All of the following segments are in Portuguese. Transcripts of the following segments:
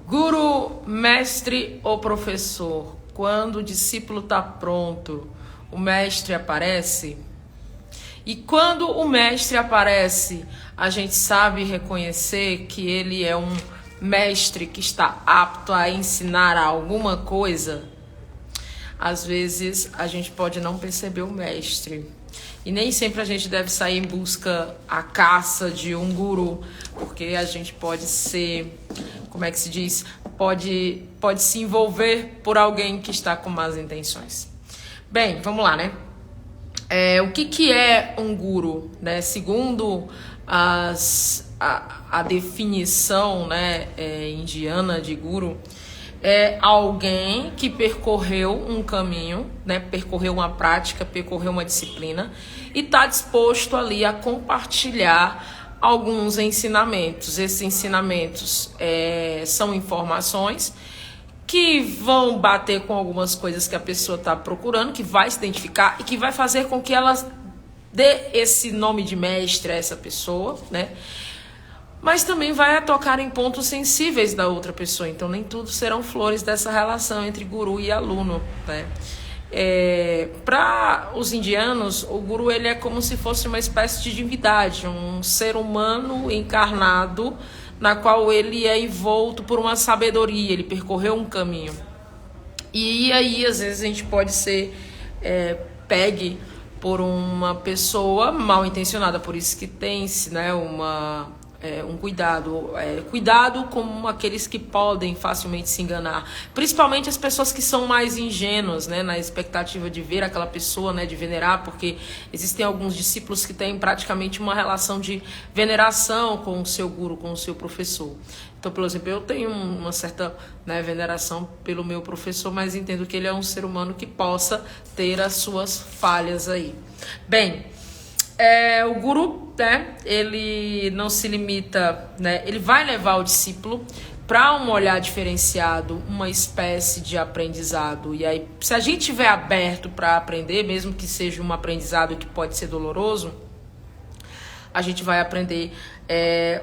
Guru, mestre ou professor? Quando o discípulo está pronto, o mestre aparece? E quando o mestre aparece, a gente sabe reconhecer que ele é um mestre que está apto a ensinar alguma coisa? Às vezes a gente pode não perceber o mestre. E nem sempre a gente deve sair em busca, a caça de um guru, porque a gente pode ser, como é que se diz? Pode se envolver por alguém que está com más intenções. Bem, vamos lá, né? O que é um guru, né? Segundo a definição, né, indiana de guru, é alguém que percorreu um caminho, né, percorreu uma prática, percorreu uma disciplina e está disposto ali a compartilhar alguns ensinamentos. Esses ensinamentos são informações que vão bater com algumas coisas que a pessoa está procurando, que vai se identificar e que vai fazer com que ela dê esse nome de mestre a essa pessoa, né? Mas também vai tocar em pontos sensíveis da outra pessoa. Então, nem tudo serão flores dessa relação entre guru e aluno, né? Para os indianos, o guru ele é como se fosse uma espécie de divindade, um ser humano encarnado, na qual ele é envolto por uma sabedoria, ele percorreu um caminho. E aí, às vezes, a gente pode ser pegue por uma pessoa mal intencionada, por isso que tem-se, né, um cuidado. Cuidado com aqueles que podem facilmente se enganar. Principalmente as pessoas que são mais ingênuas, né, na expectativa de ver aquela pessoa, né, de venerar, porque existem alguns discípulos que têm praticamente uma relação de veneração com o seu guru, com o seu professor. Então, por exemplo, eu tenho uma certa, né, veneração pelo meu professor, mas entendo que ele é um ser humano que possa ter as suas falhas aí. Bem, o guru, né, ele não se limita, né, ele vai levar o discípulo para um olhar diferenciado, uma espécie de aprendizado. E aí, se a gente estiver aberto para aprender, mesmo que seja um aprendizado que pode ser doloroso, a gente vai aprender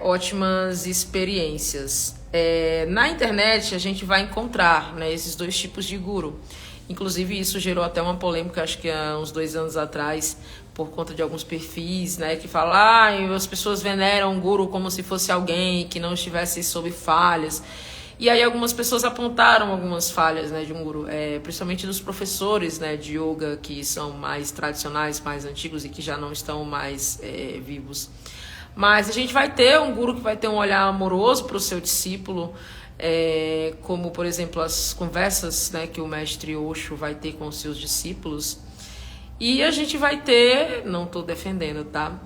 ótimas experiências. Na internet, a gente vai encontrar, né, esses dois tipos de guru. Inclusive, isso gerou até uma polêmica, acho que há uns 2 anos atrás, por conta de alguns perfis, né, que falam, as pessoas veneram o guru como se fosse alguém que não estivesse sob falhas. E aí algumas pessoas apontaram algumas falhas, né, de um guru, principalmente dos professores, né, de yoga que são mais tradicionais, mais antigos e que já não estão mais vivos. Mas a gente vai ter um guru que vai ter um olhar amoroso para o seu discípulo, como, por exemplo, as conversas, né, que o mestre Osho vai ter com os seus discípulos. E a gente vai ter, não estou defendendo, tá?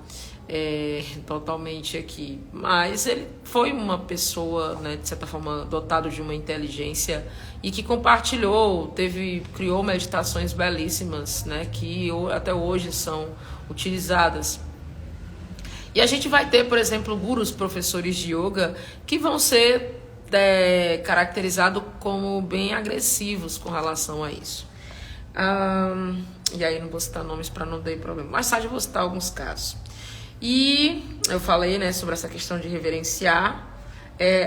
Totalmente aqui, mas ele foi uma pessoa, né, de certa forma, dotado de uma inteligência e que compartilhou, criou meditações belíssimas, né, que até hoje são utilizadas. E a gente vai ter, por exemplo, gurus, professores de yoga, que vão ser caracterizados como bem agressivos com relação a isso. E aí não vou citar nomes para não ter problema. Mais tarde eu vou citar alguns casos. E eu falei, né, sobre essa questão de reverenciar.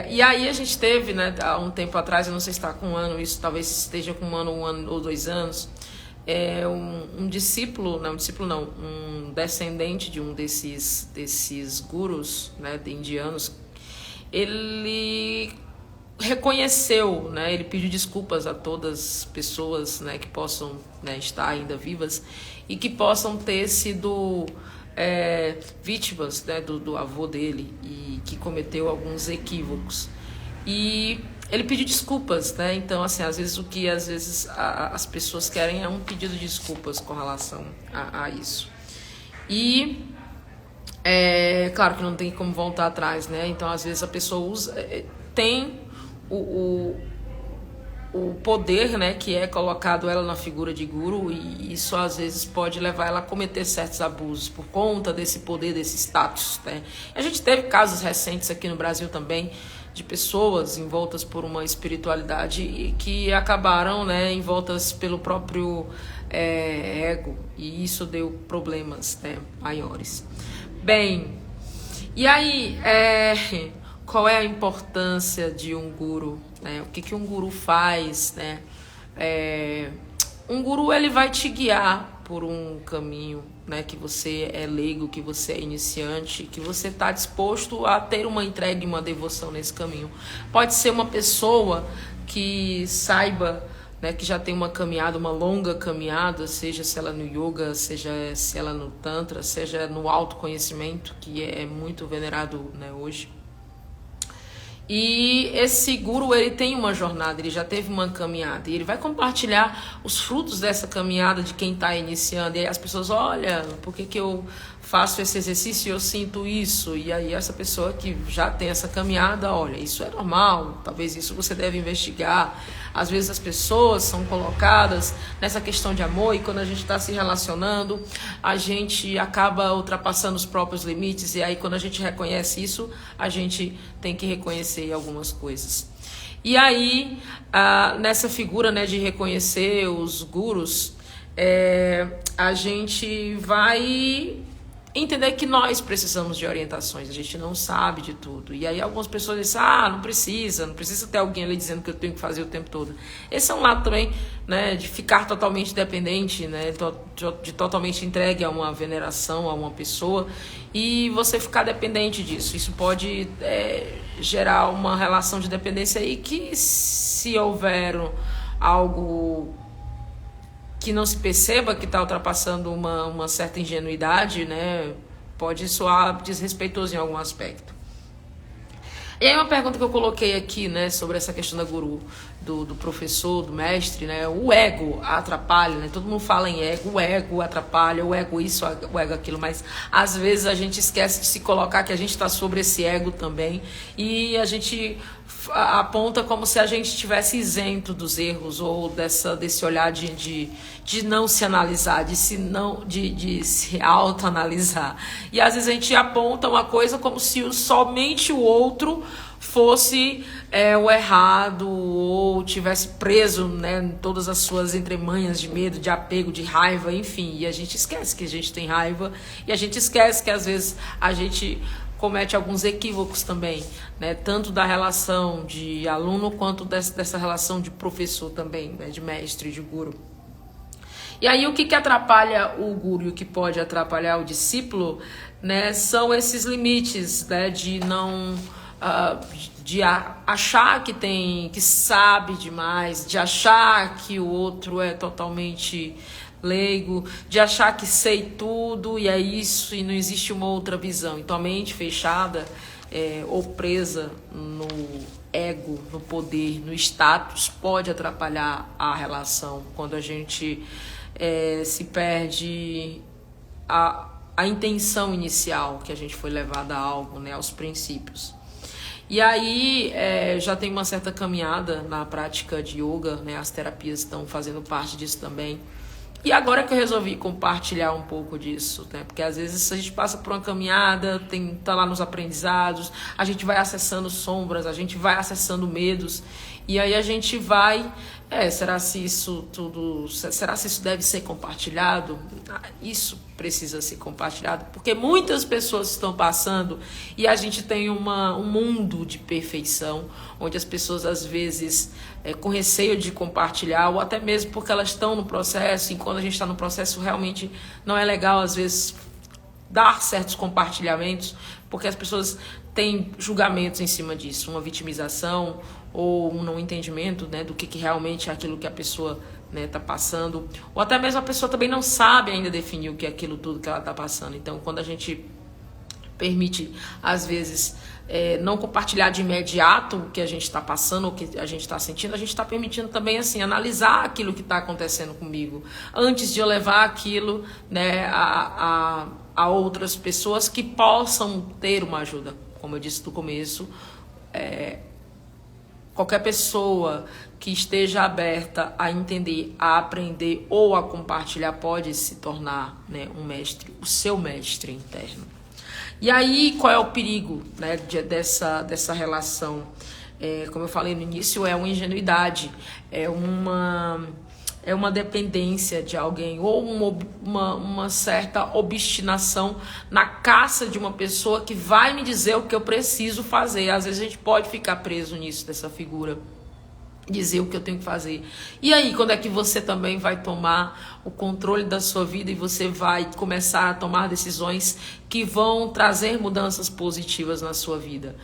E aí a gente teve, né, há um tempo atrás, eu não sei se está com um ano, isso talvez esteja com um ano ou 2 anos, um discípulo, não, um descendente de um desses gurus, né, de indianos, ele reconheceu, né, ele pediu desculpas a todas as pessoas, né, que possam, né, estar ainda vivas e que possam ter sido vítimas, né, do avô dele e que cometeu alguns equívocos. E ele pediu desculpas, né? Então, assim, às vezes as pessoas querem é um pedido de desculpas com relação a isso. E claro que não tem como voltar atrás, né? Então, às vezes a pessoa tem o poder, né, que é colocado ela na figura de guru, e isso às vezes pode levar ela a cometer certos abusos por conta desse poder, desse status, né? A gente teve casos recentes aqui no Brasil também de pessoas envoltas por uma espiritualidade e que acabaram, né, envoltas pelo próprio ego, e isso deu problemas, né, maiores. Bem, e aí qual é a importância de um guru, né? O que que um guru faz, né? Um guru, ele vai te guiar por um caminho, né? Que você é leigo, que você é iniciante, que você está disposto a ter uma entrega e uma devoção nesse caminho. Pode ser uma pessoa que saiba, né, que já tem uma caminhada, uma longa caminhada, seja se ela no yoga, seja se ela no tantra, seja no autoconhecimento, que é muito venerado, né, hoje. E esse guru, ele tem uma jornada, ele já teve uma caminhada, e ele vai compartilhar os frutos dessa caminhada de quem está iniciando. E aí as pessoas, olha, por que que eu faço esse exercício e eu sinto isso? E aí essa pessoa que já tem essa caminhada, olha, isso é normal, talvez isso você deve investigar. Às vezes as pessoas são colocadas nessa questão de amor, e quando a gente está se relacionando, a gente acaba ultrapassando os próprios limites, e aí quando a gente reconhece isso, a gente tem que reconhecer algumas coisas. E aí, nessa figura, né, de reconhecer os gurus, a gente vai entender que nós precisamos de orientações, a gente não sabe de tudo. E aí algumas pessoas dizem, não precisa ter alguém ali dizendo que eu tenho que fazer o tempo todo. Esse é um lado também, né, de ficar totalmente dependente, né, de totalmente entregue a uma veneração, a uma pessoa, e você ficar dependente disso. Isso pode gerar uma relação de dependência aí que, se houver algo que não se perceba que está ultrapassando uma certa ingenuidade, né, pode soar desrespeitoso em algum aspecto. E aí uma pergunta que eu coloquei aqui, né, sobre essa questão da guru, do professor, do mestre, né, o ego atrapalha, né, todo mundo fala em ego, o ego atrapalha, o ego isso, o ego aquilo, mas às vezes a gente esquece de se colocar que a gente está sobre esse ego também, e a gente aponta como se a gente estivesse isento dos erros, ou desse olhar de não se analisar, de se autoanalisar. E às vezes a gente aponta uma coisa como se somente o outro fosse o errado, ou tivesse preso, né, em todas as suas entremanhas de medo, de apego, de raiva, enfim. E a gente esquece que a gente tem raiva, e a gente esquece que às vezes a gente comete alguns equívocos também, né? Tanto da relação de aluno quanto dessa relação de professor também, né? De mestre, de guru. E aí o que atrapalha o guru e o que pode atrapalhar o discípulo, né? São esses limites, né? De não de achar que sabe demais, de achar que o outro é totalmente leigo, de achar que sei tudo e é isso e não existe uma outra visão. Então a mente fechada ou presa no ego, no poder, no status, pode atrapalhar a relação quando a gente se perde a intenção inicial que a gente foi levada a algo, né, aos princípios. E aí já tem uma certa caminhada na prática de yoga, né, as terapias estão fazendo parte disso também. E agora que eu resolvi compartilhar um pouco disso, né? Porque às vezes a gente passa por uma caminhada, tá lá nos aprendizados, a gente vai acessando sombras, a gente vai acessando medos, e aí a gente vai, será se isso deve ser compartilhado? Isso precisa ser compartilhado, porque muitas pessoas estão passando e a gente tem um mundo de perfeição, onde as pessoas às vezes com receio de compartilhar, ou até mesmo porque elas estão no processo, e quando a gente está no processo realmente não é legal às vezes dar certos compartilhamentos, porque as pessoas têm julgamentos em cima disso, uma vitimização ou um não entendimento, né, do que realmente é aquilo que a pessoa está passando, ou até mesmo a pessoa também não sabe ainda definir o que é aquilo tudo que ela está passando. Então quando a gente permite às vezes não compartilhar de imediato o que a gente está passando, o que a gente está sentindo, a gente está permitindo também assim analisar aquilo que está acontecendo comigo antes de eu levar aquilo, né, a outras pessoas que possam ter uma ajuda. Como eu disse no começo, qualquer pessoa que esteja aberta a entender, a aprender ou a compartilhar pode se tornar, né, um mestre, o seu mestre interno. E aí, qual é o perigo, né, dessa relação? Como eu falei no início, é uma ingenuidade, é é uma dependência de alguém ou uma certa obstinação na caça de uma pessoa que vai me dizer o que eu preciso fazer. Às vezes a gente pode ficar preso nisso, dessa figura, dizer o que eu tenho que fazer. E aí, quando é que você também vai tomar o controle da sua vida e você vai começar a tomar decisões que vão trazer mudanças positivas na sua vida?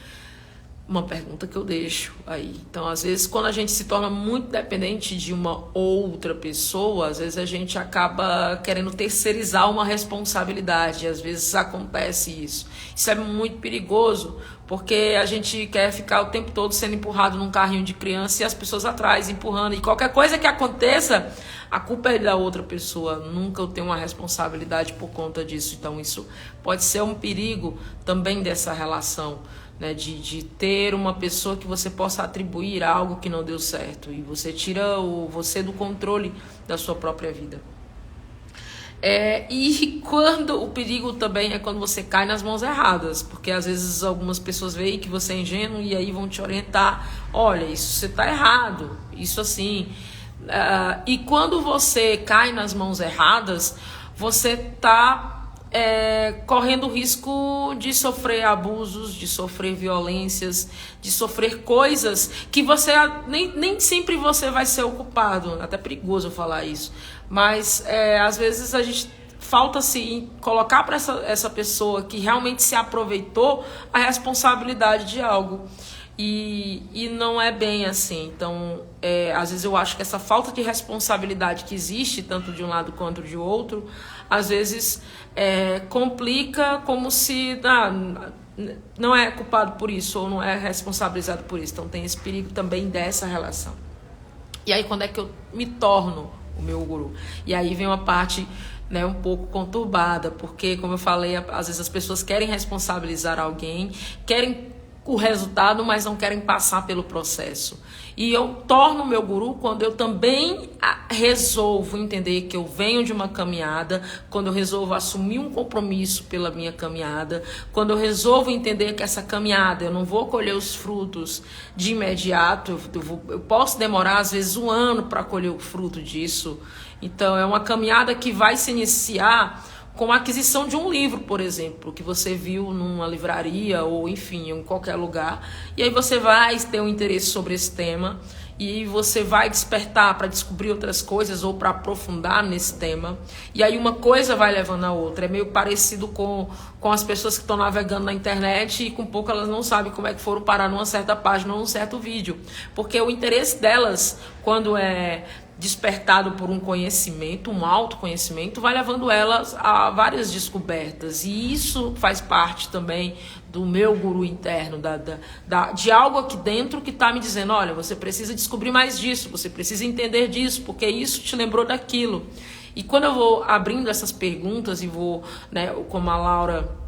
Uma pergunta que eu deixo aí. Então, às vezes, quando a gente se torna muito dependente de uma outra pessoa, às vezes a gente acaba querendo terceirizar uma responsabilidade. Às vezes acontece isso. Isso é muito perigoso, porque a gente quer ficar o tempo todo sendo empurrado num carrinho de criança e as pessoas atrás empurrando. E qualquer coisa que aconteça, a culpa é da outra pessoa. Nunca eu tenho uma responsabilidade por conta disso. Então, isso pode ser um perigo também dessa relação. Né, de ter uma pessoa que você possa atribuir algo que não deu certo e você tira você do controle da sua própria vida. E quando o perigo também é quando você cai nas mãos erradas, porque às vezes algumas pessoas veem que você é ingênuo e aí vão te orientar, olha, isso você está errado, isso assim. E quando você cai nas mãos erradas, você está correndo o risco de sofrer abusos, de sofrer violências, de sofrer coisas que você nem sempre você vai ser o culpado. Até perigoso falar isso, mas às vezes a gente falta-se colocar para essa pessoa que realmente se aproveitou a responsabilidade de algo. E não é bem assim. Então, às vezes eu acho que essa falta de responsabilidade que existe, tanto de um lado quanto de outro, às vezes complica como se não é culpado por isso ou não é responsabilizado por isso. Então tem esse perigo também dessa relação. E aí quando é que eu me torno o meu guru? E aí vem uma parte, né, um pouco conturbada, porque como eu falei, às vezes as pessoas querem responsabilizar alguém, querem o resultado, mas não querem passar pelo processo. E eu torno o meu guru quando eu também resolvo entender que eu venho de uma caminhada, quando eu resolvo assumir um compromisso pela minha caminhada, quando eu resolvo entender que essa caminhada eu não vou colher os frutos de imediato, eu posso demorar às vezes 1 ano para colher o fruto disso. Então é uma caminhada que vai se iniciar com a aquisição de um livro, por exemplo, que você viu numa livraria ou, enfim, em qualquer lugar. E aí você vai ter um interesse sobre esse tema e você vai despertar para descobrir outras coisas ou para aprofundar nesse tema. E aí uma coisa vai levando a outra. É meio parecido com as pessoas que estão navegando na internet e com pouco elas não sabem como é que foram parar numa certa página ou num certo vídeo. Porque o interesse delas, quando é despertado por um conhecimento, um autoconhecimento, vai levando elas a várias descobertas. E isso faz parte também do meu guru interno, de algo aqui dentro que está me dizendo, olha, você precisa descobrir mais disso, você precisa entender disso, porque isso te lembrou daquilo. E quando eu vou abrindo essas perguntas e vou, né, como a Laura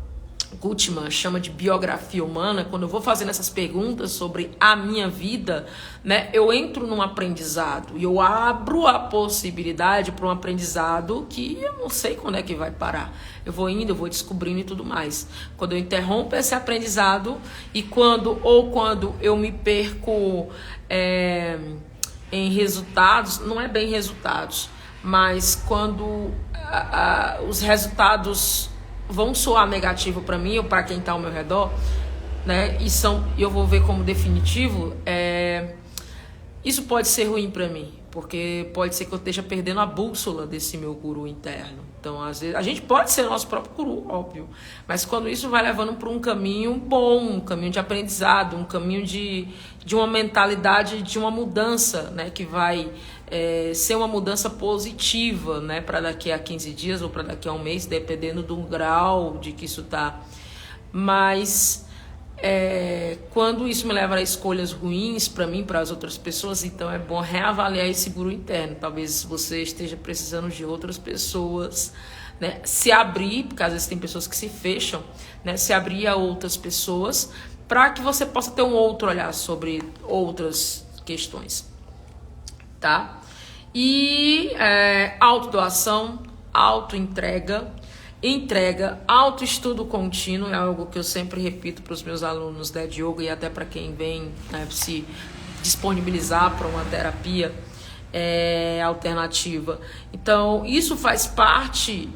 Gutman chama de biografia humana, quando eu vou fazendo essas perguntas sobre a minha vida, né, eu entro num aprendizado e eu abro a possibilidade para um aprendizado que eu não sei quando é que vai parar. Eu vou indo, eu vou descobrindo e tudo mais. Quando eu interrompo esse aprendizado e quando eu me perco em resultados, não é bem resultados, mas quando os resultados vão soar negativo para mim ou para quem está ao meu redor, né? E eu vou ver como definitivo. Isso pode ser ruim para mim, porque pode ser que eu esteja perdendo a bússola desse meu guru interno. Então, às vezes, a gente pode ser nosso próprio guru, óbvio, mas quando isso vai levando para um caminho bom, um caminho de aprendizado, um caminho de uma mentalidade, de uma mudança, né? Que vai ser uma mudança positiva, né, para daqui a 15 dias ou para daqui a um mês, dependendo do grau de que isso tá. Mas quando isso me leva a escolhas ruins para mim, para as outras pessoas, então é bom reavaliar esse guru interno. Talvez você esteja precisando de outras pessoas, né, se abrir, porque às vezes tem pessoas que se fecham, né, se abrir a outras pessoas para que você possa ter um outro olhar sobre outras questões. Tá? E autodoação, autoentrega, autoestudo contínuo é algo que eu sempre repito para os meus alunos de yoga e até para quem vem, né, se disponibilizar para uma terapia. alternativa. Então, isso faz parte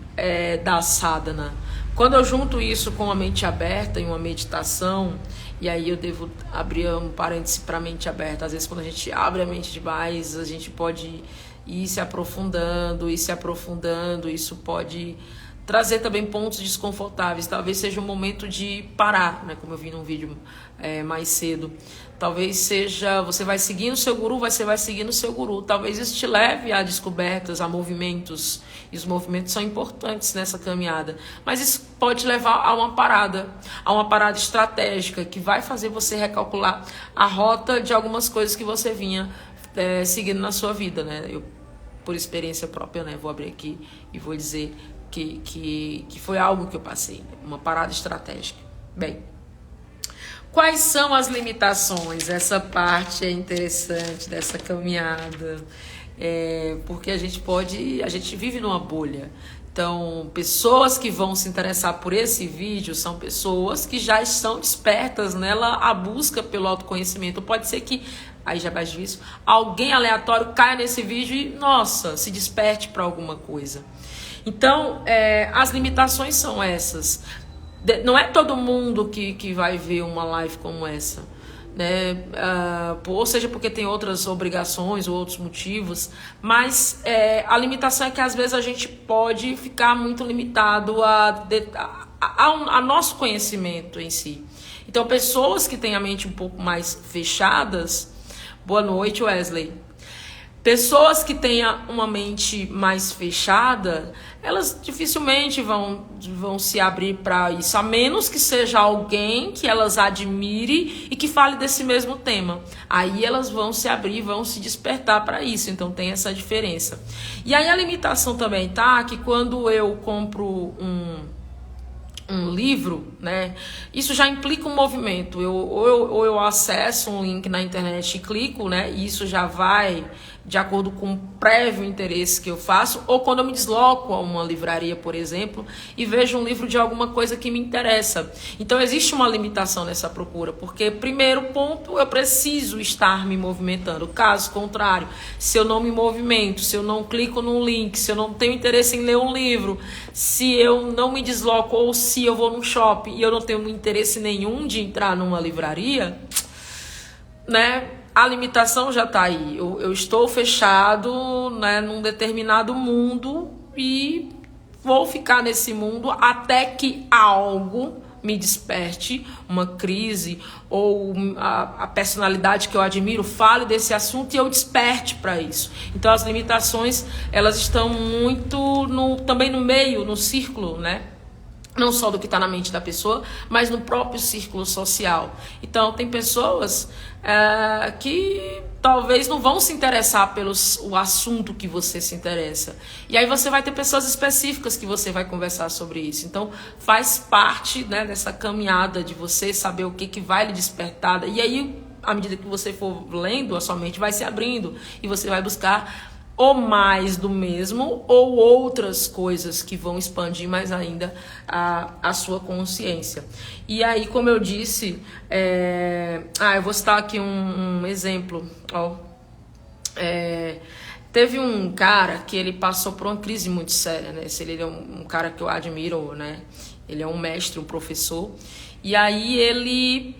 da sadhana. Quando eu junto isso com a mente aberta em uma meditação, e aí eu devo abrir um parêntese para a mente aberta. Às vezes, quando a gente abre a mente demais, a gente pode ir se aprofundando, isso pode trazer também pontos desconfortáveis. Talvez seja um momento de parar, né? Como eu vi num vídeo mais cedo. Talvez seja, você vai seguindo o seu guru, você vai seguindo o seu guru. Talvez isso te leve a descobertas, a movimentos. E os movimentos são importantes nessa caminhada. Mas isso pode levar a uma parada estratégica, que vai fazer você recalcular a rota de algumas coisas que você vinha seguindo na sua vida, né? Eu, por experiência própria, né, vou abrir aqui e vou dizer que foi algo que eu passei, né? Uma parada estratégica. Bem, quais são as limitações? Essa parte é interessante dessa caminhada, porque a gente vive numa bolha. Então, pessoas que vão se interessar por esse vídeo são pessoas que já estão despertas nela a busca pelo autoconhecimento. Pode ser que, aí já vai disso, alguém aleatório caia nesse vídeo e, nossa, se desperte para alguma coisa. Então, as limitações são essas. Não é todo mundo que vai ver uma live como essa, né? Ou seja, porque tem outras obrigações ou outros motivos, mas a limitação é que às vezes a gente pode ficar muito limitado a nosso conhecimento em si. Então, pessoas que têm a mente um pouco mais fechadas... Boa noite, Wesley. Pessoas que tenham uma mente mais fechada, elas dificilmente vão se abrir para isso, a menos que seja alguém que elas admirem e que fale desse mesmo tema. Aí elas vão se abrir, vão se despertar para isso, então tem essa diferença. E aí a limitação também tá que quando eu compro um livro, né? Isso já implica um movimento. Ou eu acesso um link na internet e clico, né? E isso já vai de acordo com o prévio interesse que eu faço, ou quando eu me desloco a uma livraria, por exemplo, e vejo um livro de alguma coisa que me interessa. Então existe uma limitação nessa procura, porque primeiro ponto, eu preciso estar me movimentando. Caso contrário, se eu não me movimento, se eu não clico num link, se eu não tenho interesse em ler um livro, se eu não me desloco, ou se eu vou num shopping e eu não tenho interesse nenhum de entrar numa livraria, né? A limitação já está aí. Eu estou fechado, né, num determinado mundo e vou ficar nesse mundo até que algo me desperte, uma crise ou a personalidade que eu admiro fale desse assunto e eu desperte para isso. Então as limitações, elas estão muito também no meio, no círculo, né? Não só do que está na mente da pessoa, mas no próprio círculo social. Então, tem pessoas que talvez não vão se interessar pelo o assunto que você se interessa. E aí você vai ter pessoas específicas que você vai conversar sobre isso. Então, faz parte, né, dessa caminhada de você saber o que vai lhe despertar. E aí, à medida que você for lendo, a sua mente vai se abrindo e você vai buscar ou mais do mesmo, ou outras coisas que vão expandir mais ainda a sua consciência. E aí, como eu disse, eu vou citar aqui um exemplo. Teve um cara que ele passou por uma crise muito séria, né? Ele é um cara que eu admiro, né? Ele é um mestre, um professor. E aí ele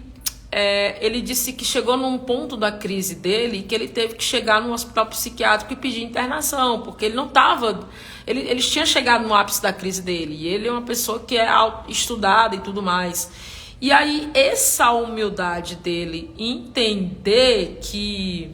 disse que chegou num ponto da crise dele que ele teve que chegar num hospital psiquiátrico e pedir internação, porque ele não estava... Ele tinha chegado no ápice da crise dele, e ele é uma pessoa que é estudada e tudo mais. E aí, essa humildade dele, entender que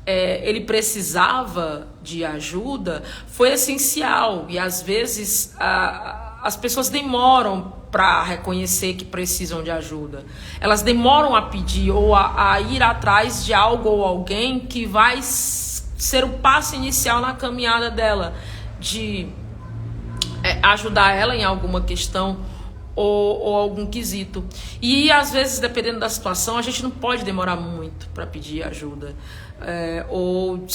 ele precisava de ajuda, foi essencial. E às vezes as pessoas demoram para reconhecer que precisam de ajuda. Elas demoram a pedir ou a ir atrás de algo ou alguém que vai ser o passo inicial na caminhada dela, de ajudar ela em alguma questão ou algum quesito. E às vezes, dependendo da situação, a gente não pode demorar muito para pedir ajuda. Ou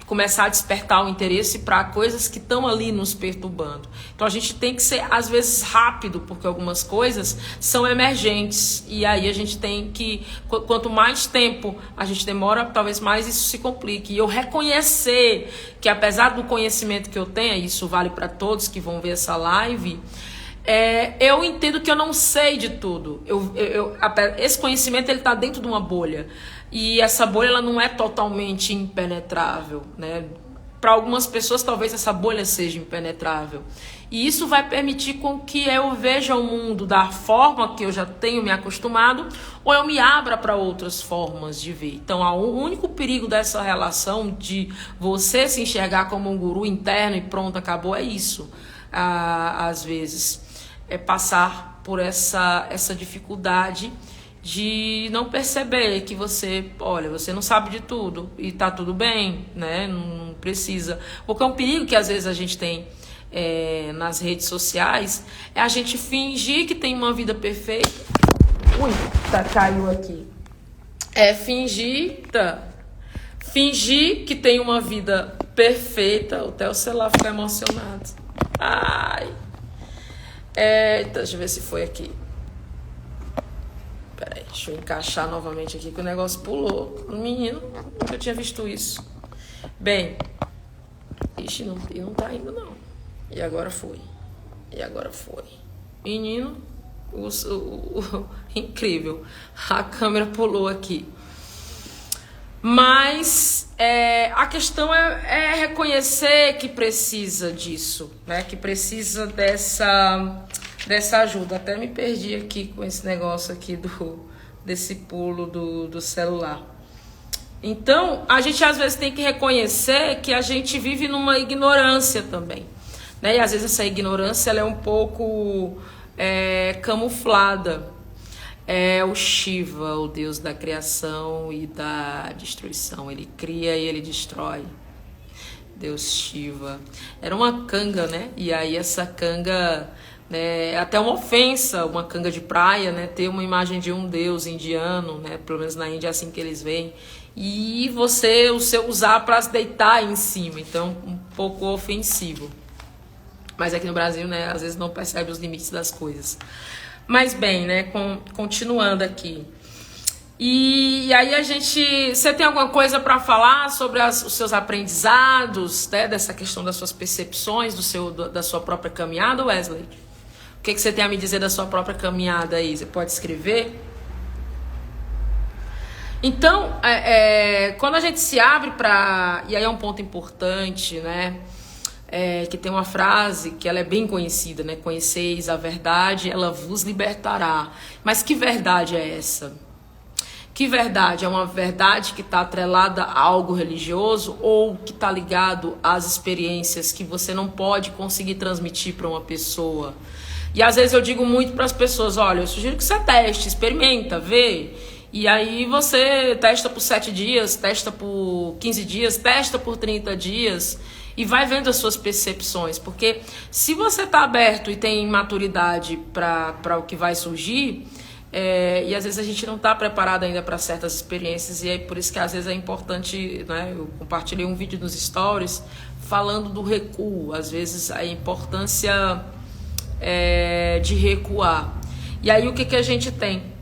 começar a despertar o interesse para coisas que estão ali nos perturbando. Então a gente tem que ser, às vezes, rápido, porque algumas coisas são emergentes. E aí a gente tem que, quanto mais tempo a gente demora, talvez mais isso se complique. E eu reconhecer que, apesar do conhecimento que eu tenho, isso vale para todos que vão ver essa live, eu entendo que eu não sei de tudo. Esse conhecimento ele está dentro de uma bolha. E essa bolha ela não é totalmente impenetrável, né? Para algumas pessoas talvez essa bolha seja impenetrável. E isso vai permitir com que eu veja o mundo da forma que eu já tenho me acostumado, ou eu me abra para outras formas de ver. Então, o único perigo dessa relação de você se enxergar como um guru interno e pronto, acabou, é isso. Às vezes, é passar por essa dificuldade de não perceber que você não sabe de tudo e tá tudo bem, né? Não precisa. Porque é um perigo que às vezes a gente tem nas redes sociais, é a gente fingir que tem uma vida perfeita. Ui, caiu aqui. Fingir que tem uma vida perfeita. Até o celular fica emocionado. Ai. Deixa eu ver se foi aqui. Peraí, deixa eu encaixar novamente aqui que o negócio pulou. Menino, nunca tinha visto isso. Bem, ixi, não tá indo não. E agora foi. Menino, incrível. A câmera pulou aqui. Mas a questão é reconhecer que precisa disso, né? Que precisa dessa ajuda. Até me perdi aqui com esse negócio aqui desse pulo do celular. Então, a gente às vezes tem que reconhecer que a gente vive numa ignorância também, né? E às vezes essa ignorância ela é um pouco camuflada. É o Shiva, o deus da criação e da destruição. Ele cria e ele destrói. Deus Shiva. Era uma canga, né? E aí essa canga, né, é até uma ofensa, uma canga de praia, né? Ter uma imagem de um deus indiano, né? Pelo menos na Índia é assim que eles veem. E você usar para se deitar em cima. Então, um pouco ofensivo. Mas aqui no Brasil, né? Às vezes não percebe os limites das coisas. Mas bem, né? Continuando aqui. E aí você tem alguma coisa para falar sobre os seus aprendizados, né? Dessa questão das suas percepções, da sua própria caminhada, Wesley? O que você tem a me dizer da sua própria caminhada aí? Você pode escrever? Então, quando a gente se abre para... E aí é um ponto importante, né? Que tem uma frase que ela é bem conhecida, né? Conheceis a verdade, ela vos libertará. Mas que verdade é essa? Que verdade? É uma verdade que está atrelada a algo religioso ou que está ligado às experiências que você não pode conseguir transmitir para uma pessoa? E às vezes eu digo muito para as pessoas, olha, eu sugiro que você teste, experimenta, vê. E aí você testa por 7 dias, testa por 15 dias, testa por 30 dias... E vai vendo as suas percepções, porque se você está aberto e tem maturidade para o que vai surgir, e às vezes a gente não está preparado ainda para certas experiências, e é por isso que às vezes é importante, né? Eu compartilhei um vídeo nos stories falando do recuo, às vezes a importância de recuar. E aí o que a gente tem?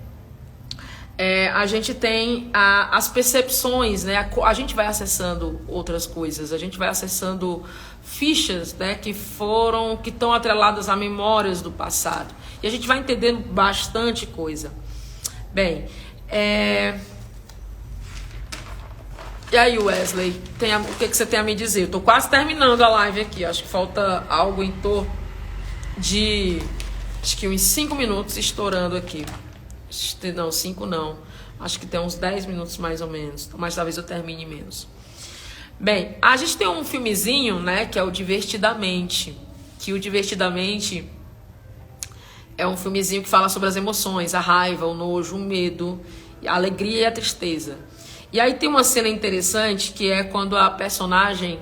A gente tem as percepções, né? A gente vai acessando outras coisas, a gente vai acessando fichas, né? Que estão atreladas a memórias do passado. E a gente vai entendendo bastante coisa. Bem, e aí, Wesley, o que você tem a me dizer? Eu tô quase terminando a live aqui, acho que falta algo em torno de, acho que uns 5 minutos estourando aqui. Não, 5 não. Acho que tem uns 10 minutos mais ou menos. Mas talvez eu termine menos. Bem, a gente tem um filmezinho, né? Que é o Divertidamente. Que o Divertidamente é um filmezinho que fala sobre as emoções. A raiva, o nojo, o medo, a alegria e a tristeza. E aí tem uma cena interessante que é quando a personagem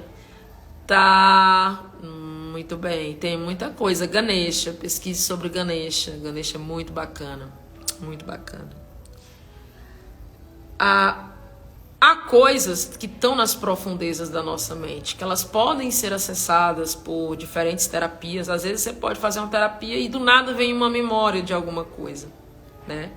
tá... muito bem, tem muita coisa. Ganesha, pesquise sobre Ganesha. Ganesha é muito bacana. Muito bacana. A coisas que estão nas profundezas da nossa mente, que elas podem ser acessadas por diferentes terapias. Às vezes você pode fazer uma terapia e do nada vem uma memória de alguma coisa, né?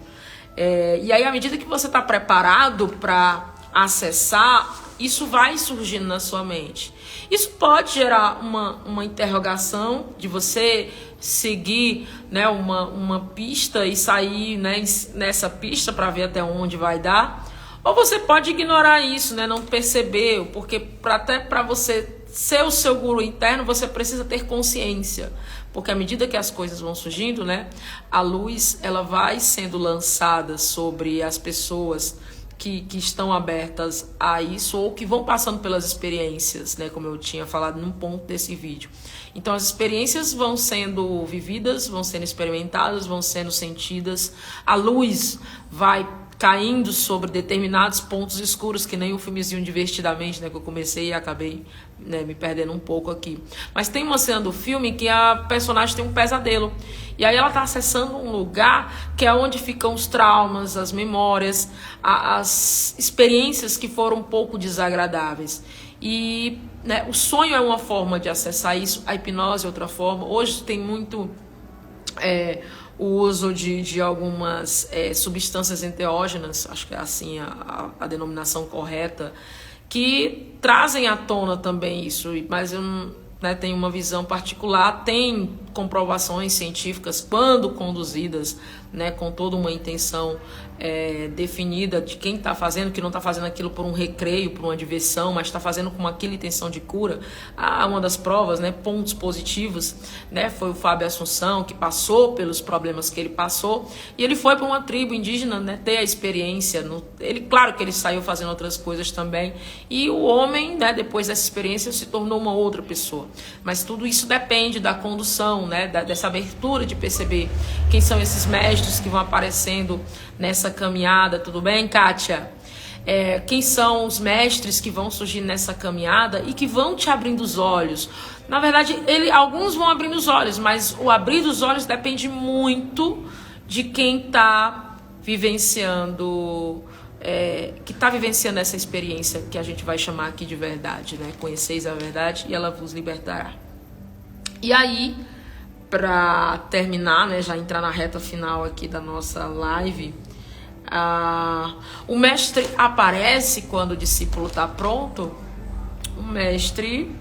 E aí, à medida que você está preparado para acessar, isso vai surgindo na sua mente. Isso pode gerar uma interrogação de você seguir, né, uma pista e sair, né, nessa pista para ver até onde vai dar. Ou você pode ignorar isso, né, não perceber, porque até para você ser o seu guru interno, você precisa ter consciência. Porque à medida que as coisas vão surgindo, né, a luz ela vai sendo lançada sobre as pessoas que estão abertas a isso ou que vão passando pelas experiências, né, como eu tinha falado num ponto desse vídeo. Então as experiências vão sendo vividas, vão sendo experimentadas, vão sendo sentidas. A luz vai caindo sobre determinados pontos escuros, que nem o filmezinho Divertidamente, né, que eu comecei e acabei, né, me perdendo um pouco aqui. Mas tem uma cena do filme que a personagem tem um pesadelo. E aí ela está acessando um lugar que é onde ficam os traumas, as memórias, as experiências que foram um pouco desagradáveis. E, né, o sonho é uma forma de acessar isso, a hipnose é outra forma. Hoje tem muito o uso de algumas substâncias enteógenas, acho que é assim a denominação correta, que trazem à tona também isso, mas eu não, né, tenho uma visão particular. Tem comprovações científicas, quando conduzidas, né, com toda uma intenção definida de quem está fazendo, que não está fazendo aquilo por um recreio, por uma diversão, mas está fazendo com aquela intenção de cura. Uma das provas, né, pontos positivos, né, foi o Fábio Assunção, que passou pelos problemas que ele passou, e ele foi para uma tribo indígena, né, ter a experiência. Claro que ele saiu fazendo outras coisas também, e o homem, né, depois dessa experiência, se tornou uma outra pessoa. Mas tudo isso depende da condução, né, dessa abertura de perceber quem são esses mestres que vão aparecendo nessa caminhada. Tudo bem, Kátia? Quem são os mestres que vão surgir nessa caminhada e que vão te abrindo os olhos? Na verdade, alguns vão abrindo os olhos, mas o abrir dos olhos depende muito de quem está vivenciando, que está vivenciando essa experiência que a gente vai chamar aqui de verdade, né? Conheceis a verdade e ela vos libertará. E aí, para terminar, né, já entrar na reta final aqui da nossa live, o mestre aparece quando o discípulo está pronto. O mestre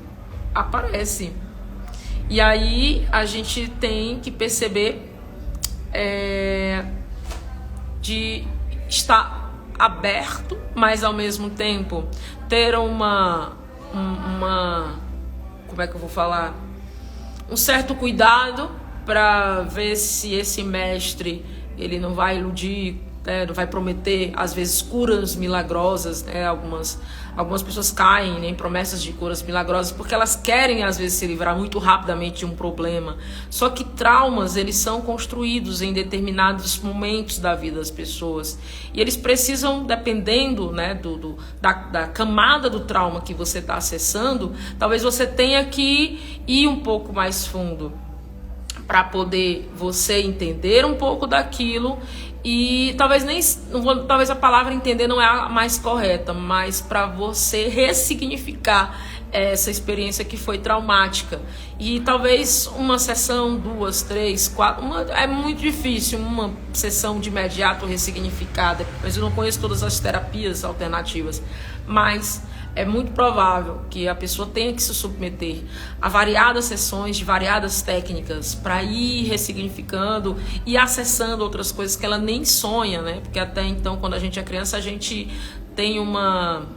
aparece. E aí a gente tem que perceber de estar aberto, mas ao mesmo tempo ter como é que eu vou falar? Um certo cuidado para ver se esse mestre ele não vai iludir, né, não vai prometer às vezes curas milagrosas, né? Algumas pessoas caem em promessas de curas milagrosas porque elas querem às vezes se livrar muito rapidamente de um problema. Só que traumas, eles são construídos em determinados momentos da vida das pessoas, e eles precisam, dependendo, né, da camada do trauma que você está acessando, talvez você tenha que ir um pouco mais fundo para poder você entender um pouco daquilo. E talvez a palavra entender não é a mais correta, mas para você ressignificar essa experiência que foi traumática. E talvez uma sessão, 2, 3, 4, é muito difícil uma sessão de imediato ressignificada, mas eu não conheço todas as terapias alternativas, mas é muito provável que a pessoa tenha que se submeter a variadas sessões de variadas técnicas para ir ressignificando e acessando outras coisas que ela nem sonha, né? Porque até então, quando a gente é criança, a gente tem uma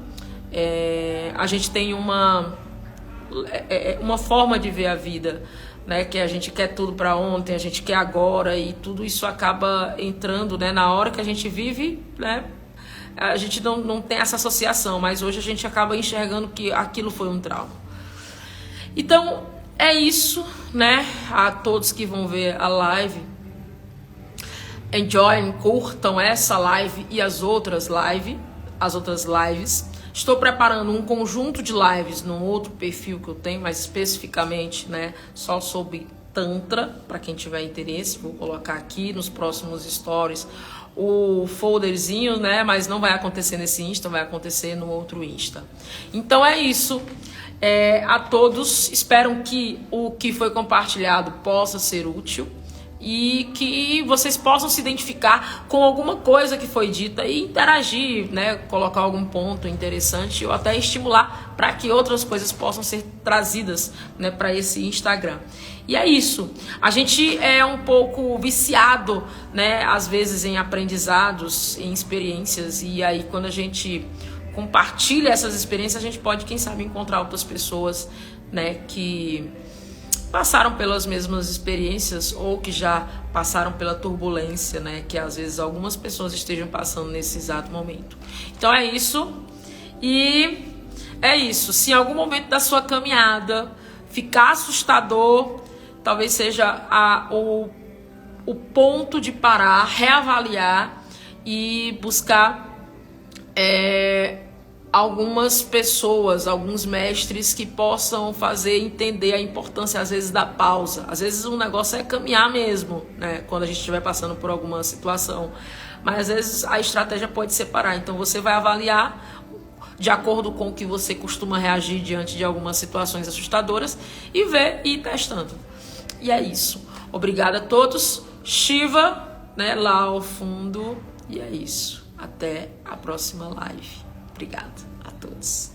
forma de ver a vida, né? Que a gente quer tudo para ontem, a gente quer agora, e tudo isso acaba entrando, né, na hora que a gente vive, né? A gente não tem essa associação, mas hoje a gente acaba enxergando que aquilo foi um trauma. Então, é isso, né? A todos que vão ver a live, enjoyem, curtam essa live e as outras lives. Estou preparando um conjunto de lives num outro perfil que eu tenho, mais especificamente, né, só sobre Tantra, para quem tiver interesse. Vou colocar aqui nos próximos stories o folderzinho, né? Mas não vai acontecer nesse Insta, vai acontecer no outro Insta. Então é isso. A todos, espero que o que foi compartilhado possa ser útil e que vocês possam se identificar com alguma coisa que foi dita e interagir, né? Colocar algum ponto interessante ou até estimular para que outras coisas possam ser trazidas, né, para esse Instagram. E é isso. A gente é um pouco viciado, né, às vezes em aprendizados, em experiências, e aí quando a gente compartilha essas experiências, a gente pode, quem sabe, encontrar outras pessoas, né, que passaram pelas mesmas experiências ou que já passaram pela turbulência, né, que às vezes algumas pessoas estejam passando nesse exato momento. Então é isso. E é isso. Se em algum momento da sua caminhada ficar assustador, talvez seja o ponto de parar, reavaliar e buscar algumas pessoas, alguns mestres que possam fazer entender a importância, às vezes, da pausa. Às vezes um negócio é caminhar mesmo, né, quando a gente estiver passando por alguma situação. Mas às vezes a estratégia pode ser parar. Então você vai avaliar de acordo com o que você costuma reagir diante de algumas situações assustadoras e ver e ir testando. E é isso. Obrigada a todos. Shiva, né, lá ao fundo. E é isso. Até a próxima live. Obrigada a todos.